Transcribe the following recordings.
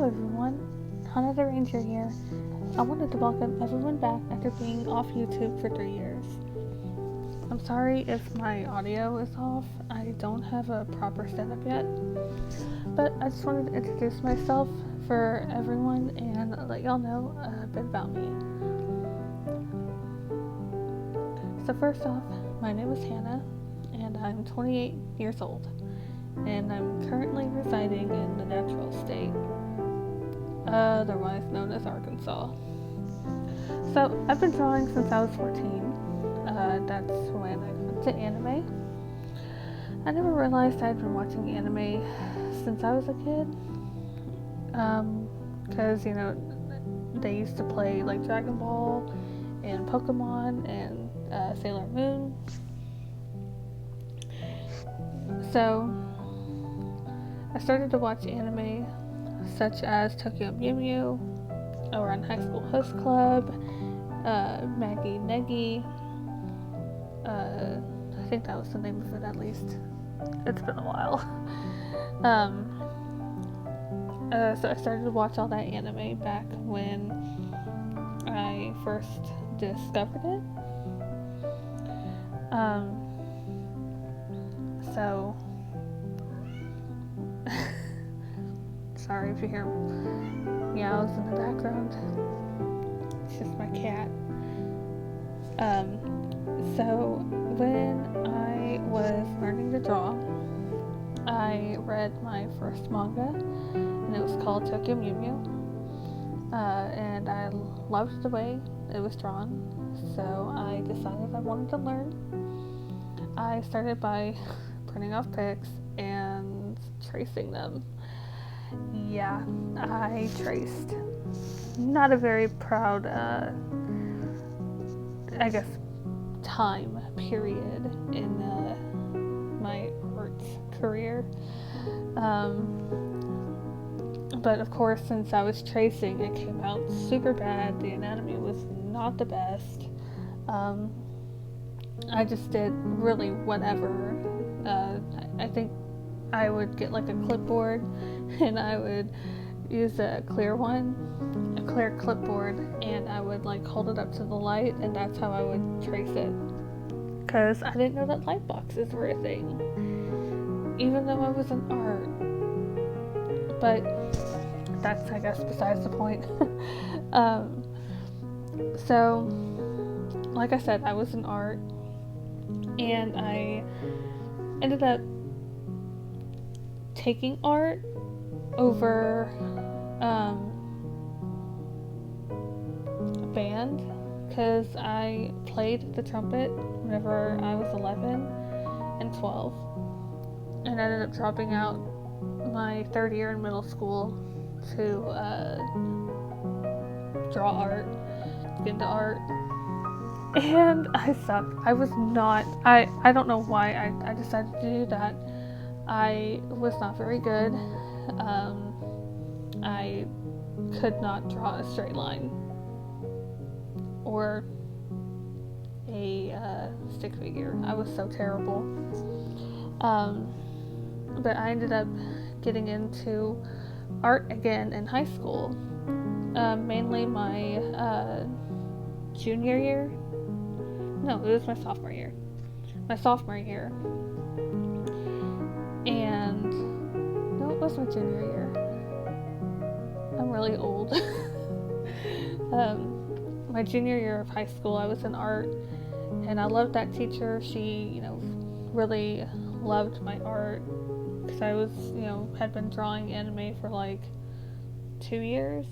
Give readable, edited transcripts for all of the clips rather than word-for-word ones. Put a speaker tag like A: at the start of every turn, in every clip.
A: Hello everyone, Hannah the Ranger here. I wanted to welcome everyone back after being off YouTube for 3 years. I'm sorry if my audio is off. I don't have a proper setup yet, but I just wanted to introduce myself for everyone and let y'all know a bit about me. So first off, my name is Hannah and I'm 28 years old. And I'm currently residing in the natural state, otherwise known as Arkansas. So I've been drawing since I was 14. That's when I got into anime. I never realized I'd been watching anime since I was a kid, because they used to play like Dragon Ball and Pokemon and Sailor Moon. So I started to watch anime such as Tokyo Mew Mew, Ouran High School Host Club, Maggie Neggy. I think that was the name of it at least. It's been a while. So I started to watch all that anime back when I first discovered it. So sorry if you hear meows in the background. It's just my cat. So when I was learning to draw, I read my first manga, and it was called Tokyo Mew Mew. And I loved the way it was drawn, so I decided I wanted to learn. I started by printing off pics and tracing them. Yeah, I traced. Not a very proud, time period in my art career. But of course, since I was tracing, it came out super bad. The anatomy was not the best. I just did really whatever. I think I would get like a clipboard and I would use a clear clipboard, and I would like hold it up to the light, and that's how I would trace it, because I didn't know that light boxes were a thing, even though I was in art. But that's, I guess, besides the point. So like I said, I was in art, and I ended up taking art over band, because I played the trumpet whenever I was 11 and 12, and I ended up dropping out my third year in middle school to draw art, get into art, and I sucked. I was not, I don't know why I decided to do that. I was not very good. I could not draw a straight line or a stick figure. I was so terrible. But I ended up getting into art again in high school, mainly my junior year. No, it was my sophomore year. And no, it was my junior year. I'm really old. My junior year of high school, I was in art, and I loved that teacher. She, really loved my art, because I was, had been drawing anime for like 2 years,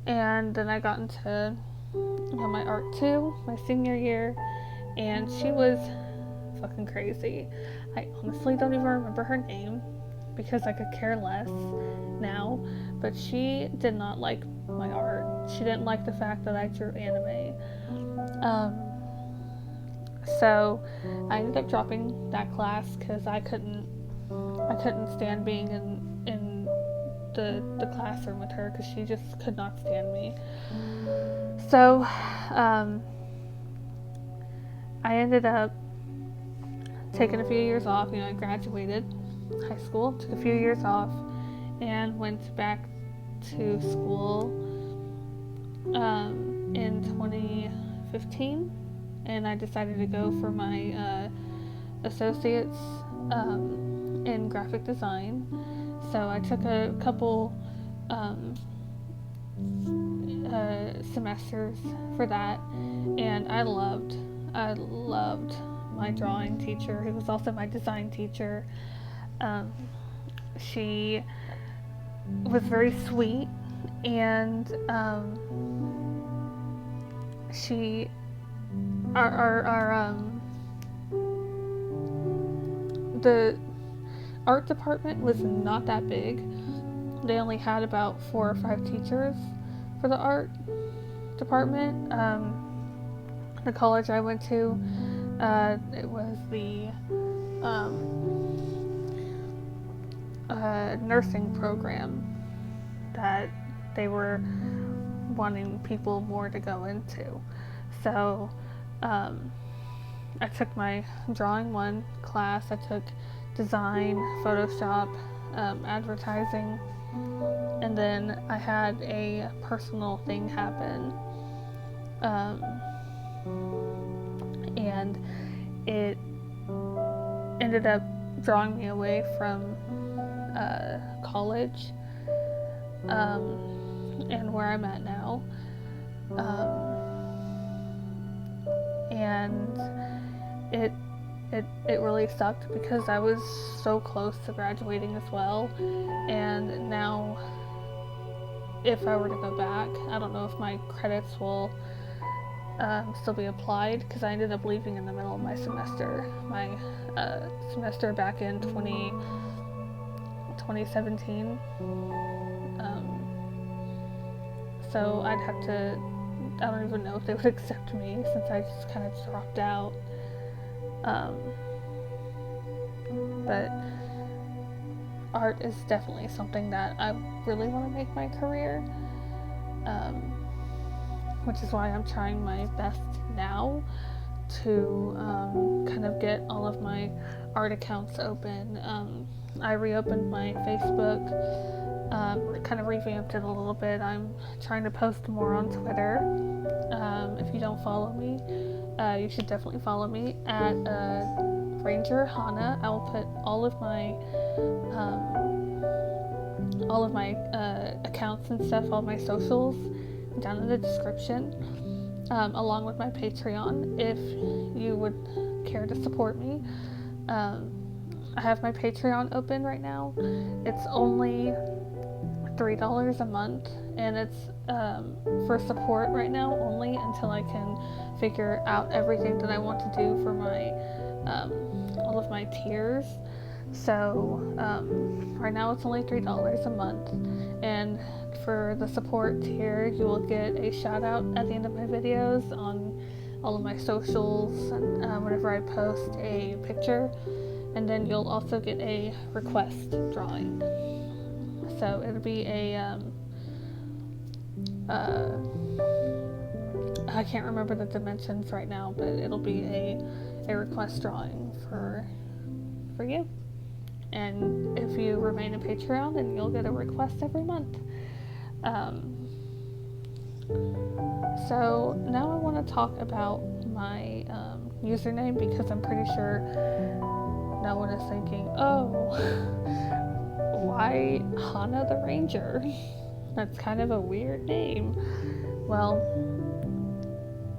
A: and then I got into, my art too, my senior year, and she was fucking crazy. I honestly don't even remember her name, because I could care less now, but she did not like my art. She didn't like the fact that I drew anime. So I ended up dropping that class because I couldn't stand being in the classroom with her, because she just could not stand me. So I ended up taking a few years off. I graduated high school, took a few years off, and went back to school in 2015, and I decided to go for my associates in graphic design. So I took a couple semesters for that, and I loved my drawing teacher, who was also my design teacher. She was very sweet, and the art department was not that big. They only had about 4 or 5 teachers for the art department. The college I went to, it was the nursing program that they were wanting people more to go into. So I took my drawing 1 class. I took design, Photoshop, advertising, and then I had a personal thing happen, and it ended up drawing me away from college and where I'm at now, and it really sucked because I was so close to graduating as well. And now if I were to go back, I don't know if my credits will still be applied, because I ended up leaving in the middle of my semester back in 2017. So I'd have to, I don't even know if they would accept me, since I just kind of dropped out. But art is definitely something that I really want to make my career, which is why I'm trying my best now to kind of get all of my art accounts open. I reopened my Facebook, kind of revamped it a little bit. I'm trying to post more on Twitter. If you don't follow me, you should definitely follow me at Ranger Hana. I will put all of my accounts and stuff, all my socials, down in the description, along with my Patreon, if you would care to support me. I have my Patreon open right now. It's only $3 a month, and it's for support right now only, until I can figure out everything that I want to do for my all of my tiers. So right now it's only $3 a month, and for the support tier you will get a shout out at the end of my videos on all of my socials, and whenever I post a picture, and then you'll also get a request drawing. So it'll be a I can't remember the dimensions right now, but it'll be a request drawing for you. And if you remain a Patreon, then you'll get a request every month. So now I want to talk about my username, because I'm pretty sure no one is thinking, oh, why Hana the Ranger? That's kind of a weird name. Well,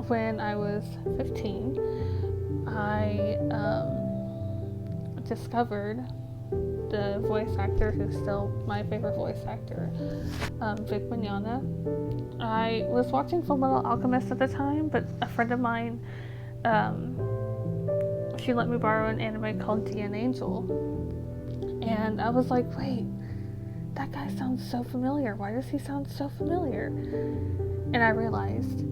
A: when I was 15, I discovered the voice actor who's still my favorite voice actor, Vic Mignogna. I was watching Fullmetal Alchemist at the time, but a friend of mine, she let me borrow an anime called DN Angel, and I was like, wait, that guy sounds so familiar. Why does he sound so familiar? And I realized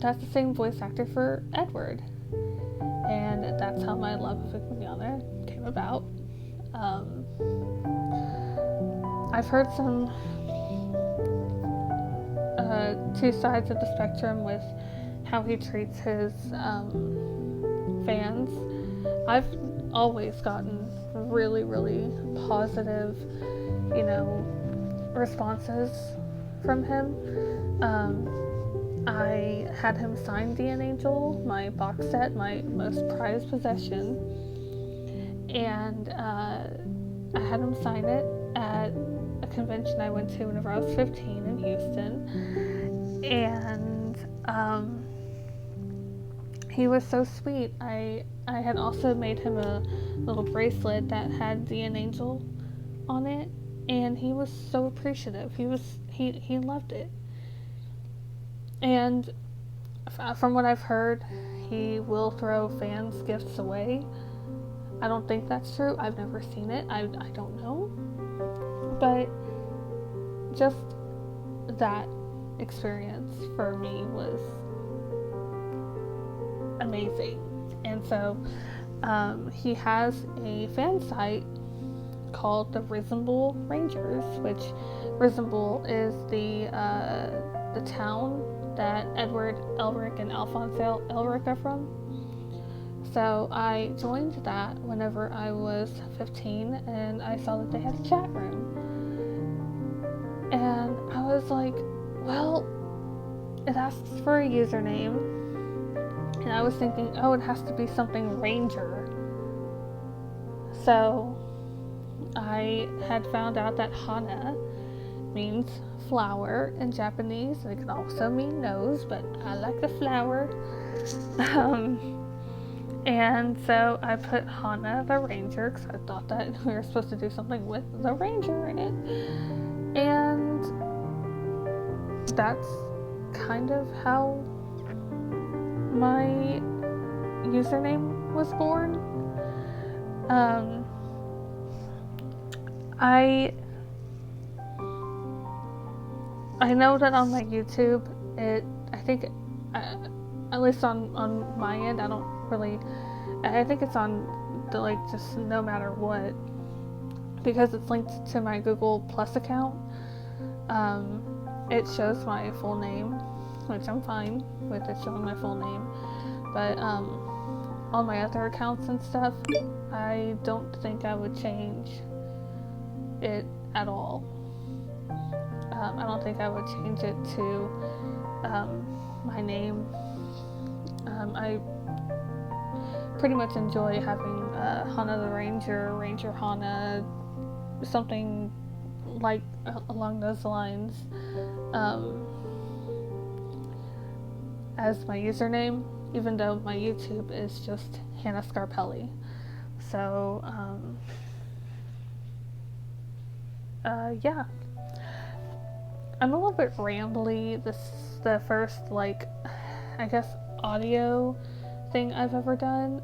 A: that's the same voice actor for Edward, and that's how my love of Vic Mignogna came about. I've heard some two sides of the spectrum with how he treats his fans. I've always gotten really, really positive, responses from him. I had him sign Dean Angel, my box set, my most prized possession, and I had him sign it at a convention I went to whenever I was 15 in Houston, and he was so sweet. I had also made him a little bracelet that had Dean Angel on it, and he was so appreciative. He loved it. And from what I've heard, he will throw fans' gifts away. I don't think that's true. I've never seen it. I don't know. But just that experience for me was amazing. And so he has a fan site called the Reasonable Rangers, which Reasonable is the town that Edward Elric and Alphonse Elric are from. So I joined that whenever I was 15, and I saw that they had a chat room. And I was like, well, it asks for a username. And I was thinking, oh, it has to be something Ranger. So I had found out that Hana means flower in Japanese, and it can also mean nose, but I like the flower. And so I put Hana the Ranger because I thought that we were supposed to do something with the Ranger in it. And that's kind of how my username was born. I know that on my YouTube, I think, at least on my end, I think it's on the, like, just no matter what, because it's linked to my Google Plus account. It shows my full name, which I'm fine with it showing my full name, but on my other accounts and stuff, I don't think I would change it at all. I don't think I would change it to my name. I pretty much enjoy having Hana the Ranger, Ranger Hana, something like along those lines, as my username, even though my YouTube is just Hannah Scarpelli. So, yeah. I'm a little bit rambly. This is the first, like, I guess, audio thing I've ever done.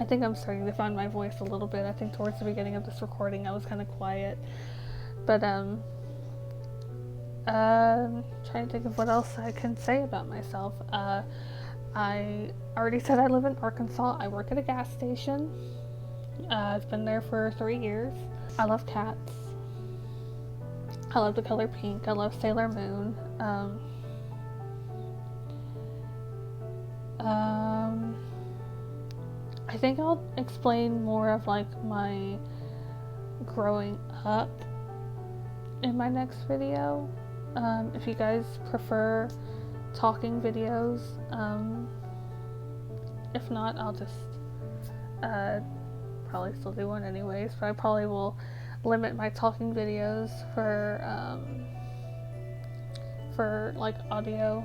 A: I think I'm starting to find my voice a little bit. I think towards the beginning of this recording I was kind of quiet. But, trying to think of what else I can say about myself. I already said I live in Arkansas. I work at a gas station. I've been there for 3 years. I love cats. I love the color pink. I love Sailor Moon. I think I'll explain more of, like, my growing up in my next video. If you guys prefer talking videos, if not, I'll just probably still do one anyways, but I probably will limit my talking videos for like audio,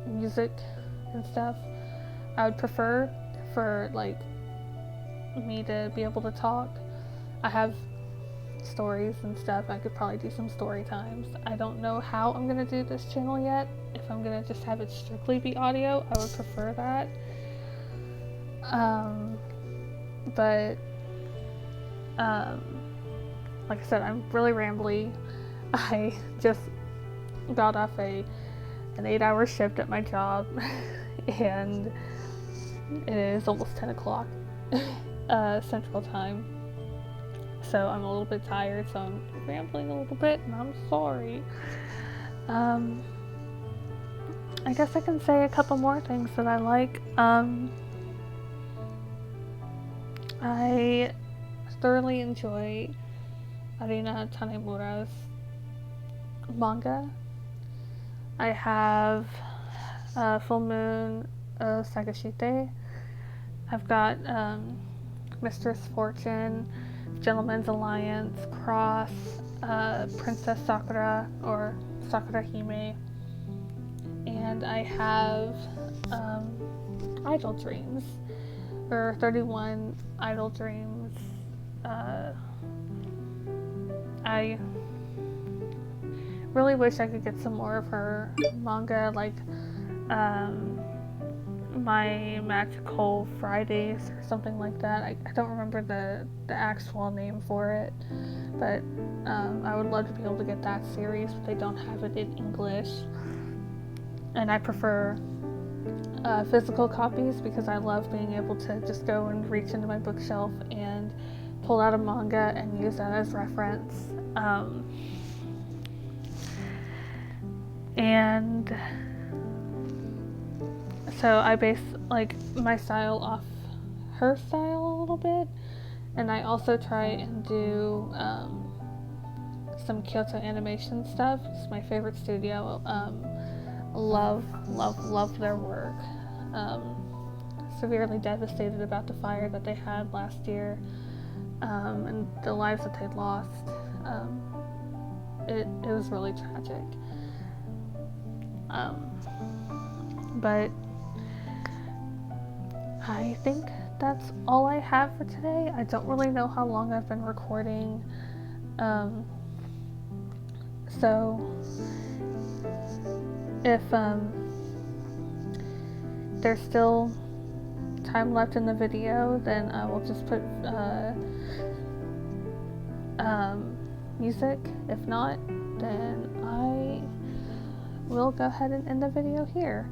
A: music and stuff. I would prefer for, like, me to be able to talk. I have stories and stuff. I could probably do some story times. I don't know how I'm gonna do this channel yet. If I'm gonna just have it strictly be audio, I would prefer that. But like I said, I'm really rambly. I just got off an 8-hour shift at my job, and it is almost 10 o'clock Central Time. So I'm a little bit tired, so I'm rambling a little bit, and I'm sorry. I guess I can say a couple more things that I like. I thoroughly enjoy Arina Tanemura's manga. I have Full Moon Sagashite. I've got Mistress Fortune, Gentleman's Alliance, Cross, Princess Sakura or Sakura Hime, and I have Idle Dreams, or 31 Idle Dreams. I really wish I could get some more of her manga, like My Magical Fridays or something like that. I don't remember the actual name for it, but I would love to be able to get that series, but they don't have it in English. And I prefer physical copies because I love being able to just go and reach into my bookshelf and pull out a manga and use that as reference. And so I base like my style off her style a little bit, and I also try and do some Kyoto Animation stuff. It's my favorite studio. Love their work. Severely devastated about the fire that they had last year, and the lives that they lost. It was really tragic. But I think that's all I have for today. I don't really know how long I've been recording. So if there's still time left in the video, then I will just put music. If not, then I will go ahead and end the video here.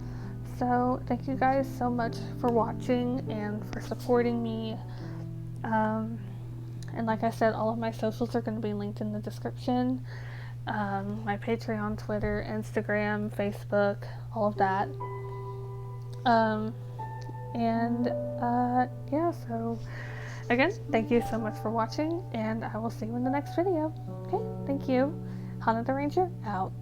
A: So thank you guys so much for watching and for supporting me. And like I said, all of my socials are going to be linked in the description. My Patreon, Twitter, Instagram, Facebook, all of that. Yeah, so again, thank you so much for watching, and I will see you in the next video. Okay, thank you. Hana the Ranger, out.